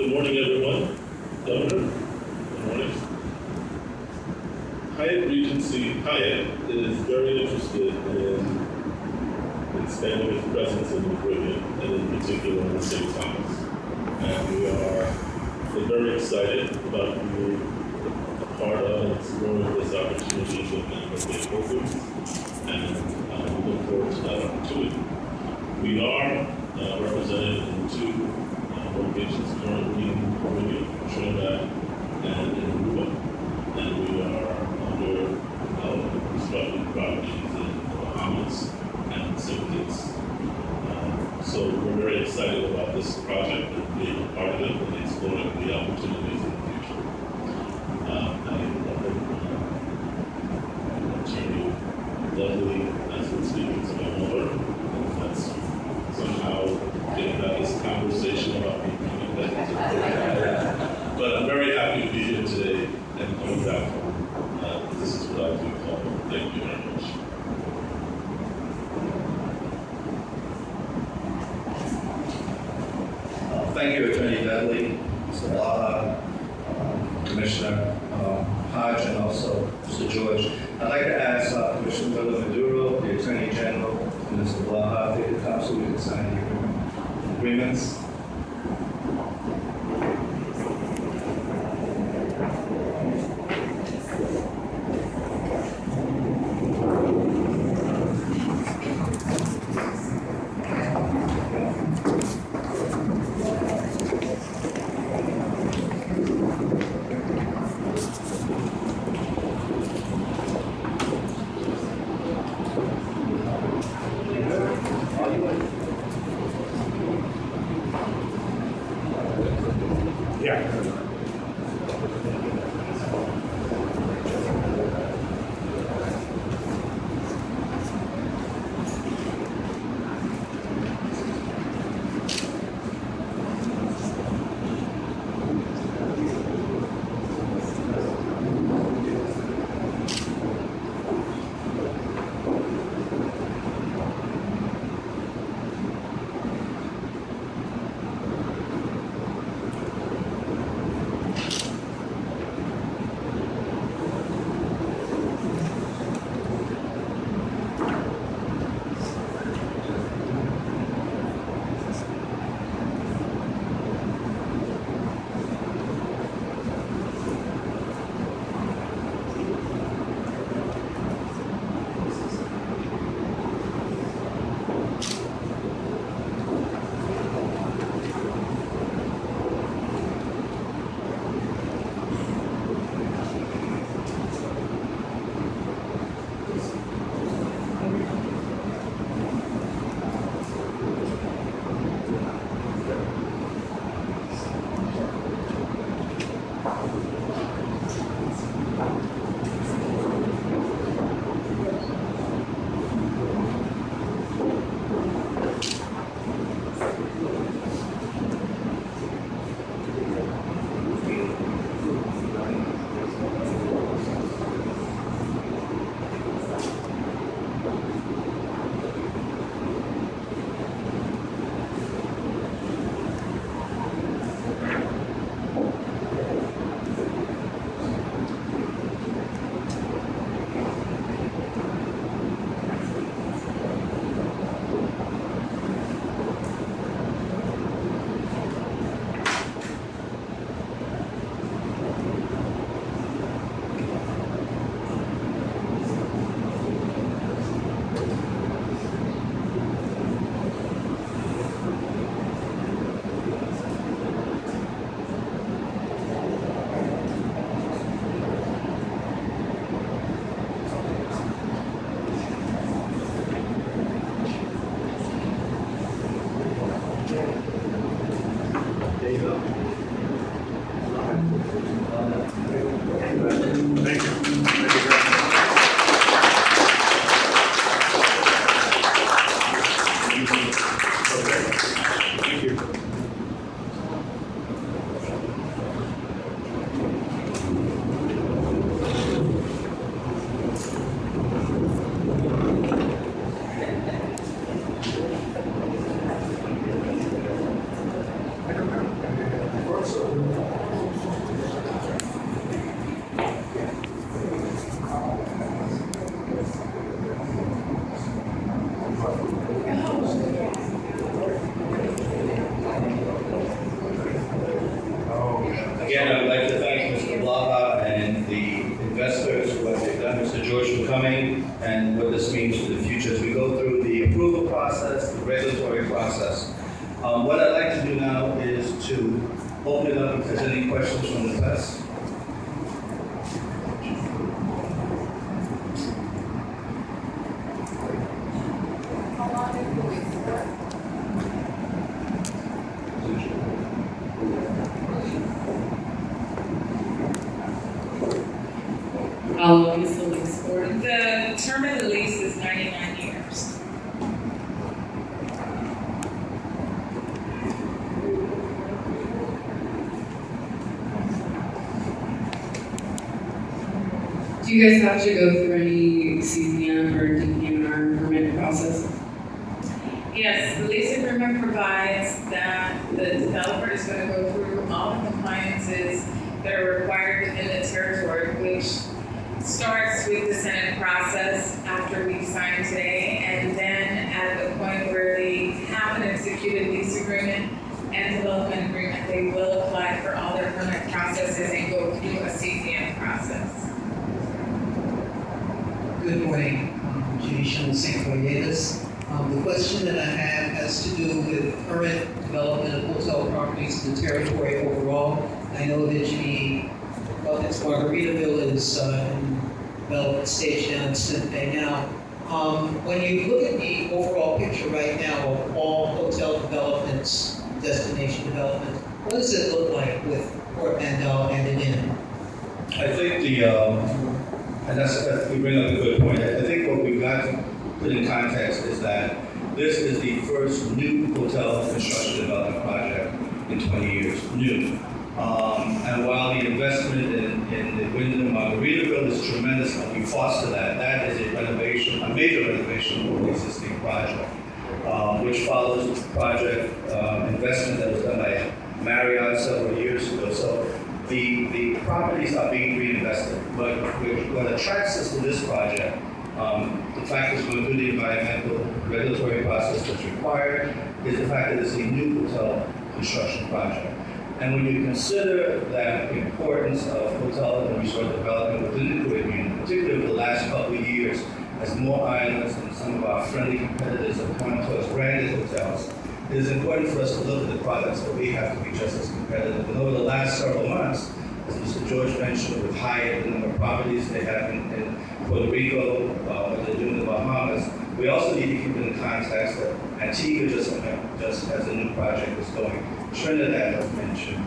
Good morning, everyone. Governor, good morning. Hyatt is very interested in expanding its presence in the Caribbean, and in particular in St. Thomas. And we are very excited about being a part of and exploring this opportunity with Mandahl Bay programs, and we look forward to that opportunity. We are represented in two locations currently in the Caribbean, Trinidad and in Aruba, and we are under constructing properties in the Bahamas and St. Kitts. So we're very excited about this project and being a part of it and exploring the opportunities in the future. Attorney Dudley has been speaking to my mother, and that's somehow getting out this conversation about me coming back to the But I'm very happy to be here today and coming back home. This is what I do home. Thank you very much. Thank you, Attorney Dudley, Mr. Blaha, Commissioner Hodge, and also Mr. George. I'd like to ask Commissioner Maduro, the Attorney General, and Mr. Blaha, if they could come so we can sign the agreements. to open it up if there's any questions from the press. How long is the lease for? The term of the lease is 99 years. Do you guys have to go through any CZM or DPNR permit process? Yes, the lease agreement provides that the developer is going to go through all the compliances that are required within the territory, which starts with the Senate process after we sign today, and then at the point where they have an executed lease agreement and development agreement, they will apply for all their permit processes and go through a CZM process. Good morning, Jason St. Cornelius. The question that I have has to do with current development of hotel properties in the territory overall. I know that Margaritaville is in development stage down in Smith Bay now. When you look at the overall picture right now of all hotel developments, destination development, what does it look like with Port Mandahl and an Inn? I think and that's you bring up a good point. I think what we've got to put in context is that this is the first new hotel construction development project in 20 years, new. And while the investment in the Wyndham Margaritaville is tremendous, and we foster that, that is a major renovation of the existing project, which follows the project investment that was done by Marriott several years ago. So the properties are being reinvested, but what attracts us to this project, the fact that it's going through the environmental regulatory process that's required, is the fact that it's a new hotel construction project. And when you consider the importance of hotel and resort development within the Caribbean, particularly over the last couple of years, as more islands and some of our friendly competitors have come towards branded hotels, it is important for us to look at the products that we have to be just as competitive. And over the last several months, as Mr. George mentioned, with Hyatt, the number of properties they have in Puerto Rico, what they're doing in the Bahamas, we also need to keep in context that Antigua just has a new project that's going. Trinidad has mentioned,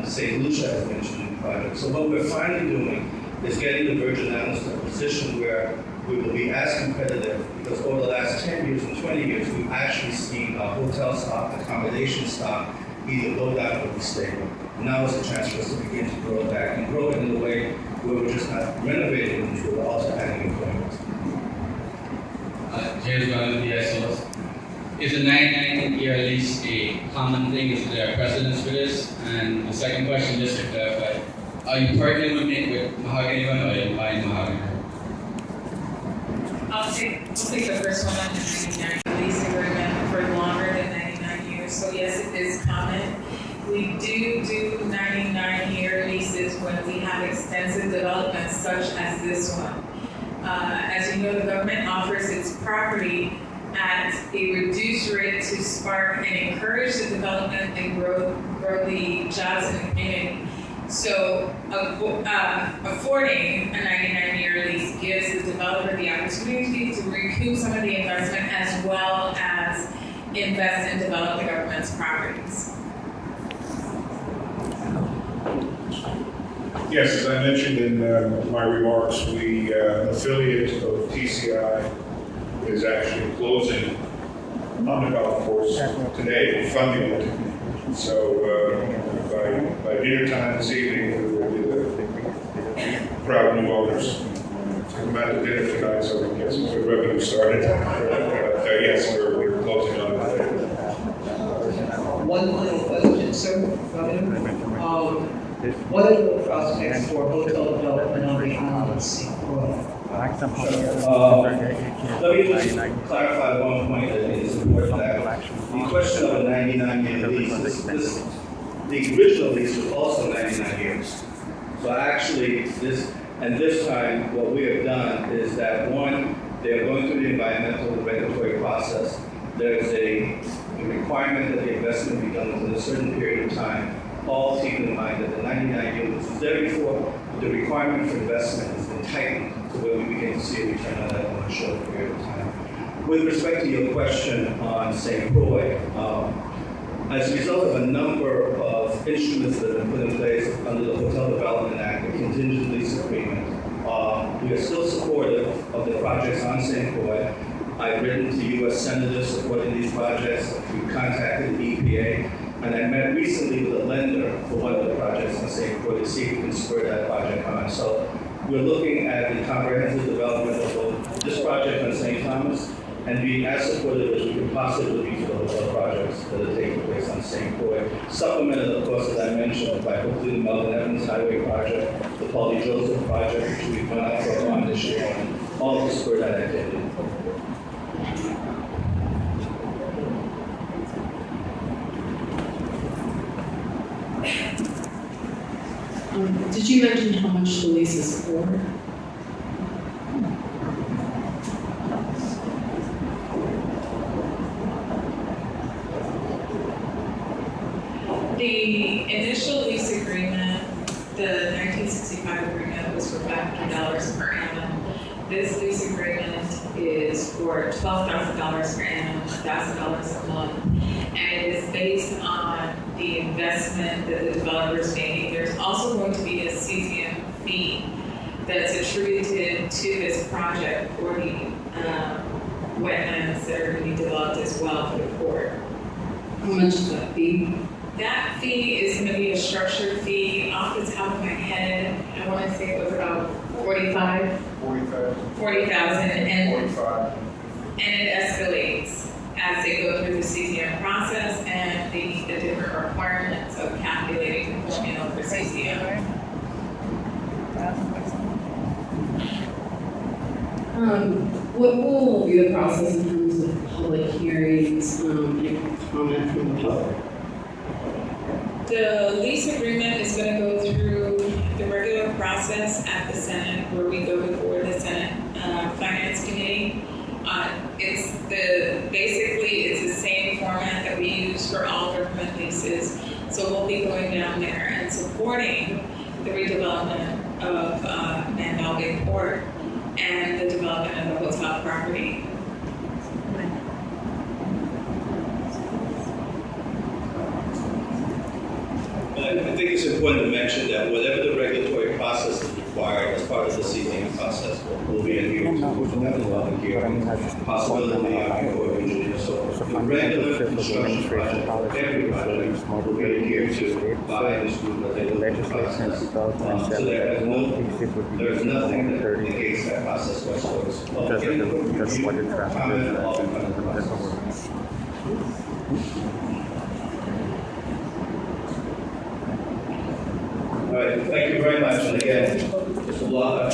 St. Lucia has mentioned a new project. So what we're finally doing is getting the Virgin Islands to a position where we will be as competitive, because over the last 10 years and 20 years, we've actually seen our hotel stock, accommodation stock, either go down or be stable. Now is the chance for us to begin to grow it back and grow it in a way where we're just not renovating it, we're also adding employment. James Brown, PSOs. Is a 99-year lease a common thing? Is there a precedence for this? And the second question, just to clarify, are you partnering with Mahogany One, or are you buying Mahogany? I'll take the first one on the 99 lease agreement for longer than 99 years. So yes, it is common. We do 99-year leases when we have extensive developments such as this one. As you know, the government offers its property at a reduced rate to spark and encourage the development and grow the jobs in the community. So affording a 99-year lease gives the developer the opportunity to recoup some of the investment as well as invest and develop the government's properties. Yes, as I mentioned in my remarks, we affiliate of TCI is actually closing on the golf course today, funding it. So by dinner time this evening, we will be the proud new owners. Come out to dinner tonight so we can get some good revenue started. But yes, we're closing on it today. One final question, sir. What are the prospects for hotel development on the island of St. Croix? Let me just clarify one point that is important. That the question of a 99-year lease, the original lease was also 99 years. So actually, this time, what we have done is that one, they are going through the environmental and regulatory process. There's a the requirement that the investment be done within a certain period of time, all keeping in mind that the 99 units is there before, but the requirement for investment has been tightened to where we begin to see a return on that in a short period of time. With respect to your question on St. Croix, as a result of a number of instruments that have been put in place under the Hotel Development Act, the contingent lease agreement, we are still supportive of the projects on St. Croix. I've written to U.S. senators supporting these projects. We've contacted the EPA, and I met recently with a lender for one of the projects on St. Croix to see if we can spur that project on. So we're looking at the comprehensive development of both this project on St. Thomas and being as supportive as we can possibly be for the hotel projects that are taking place on St. Croix. Supplemented, of course, as I mentioned, by hopefully the Melvin Evans Highway project, the Paul D. Joseph project, which we've gone out for a bond this year, and all to spur that activity. Did you mention how much the lease is for? The initial lease agreement, the 1965 agreement, was for $500 per annum. This lease agreement is for $12,000 per annum, $1,000 a month, and it is based on the investment that the developer is making. There's also going to be a cesium fee that's attributed to this project for the wetlands that are going to be developed as well for the port. How much is that fee? That fee is going to be a structured fee. Off the top of my head, I want to say it was about 40,000, 45. and it escalates as they go through the cesium process and they meet the different requirements of calculating the formula for cesium. What will be the process in terms of public hearings, and comment from the public? The lease agreement is going to go through the regular process at the Senate, where we go before the Senate Finance Committee. It's the same format that we use for all government leases. So we'll be going down there and supporting the redevelopment of Mandahl Bay Port and the development of the hotel property. I think it's important to mention that whatever the regulatory process is required as part of the CZM process will be adhered to. We'll have a public hearing, possibility of the Corps of Engineers. So the regular construction project, every project will be adhered to by this group that they look at the process. So there's nothing that indicates that process whatsoever. Public input, review, comment, all part of the process. All right, thank you very much. And again, Mr. Block,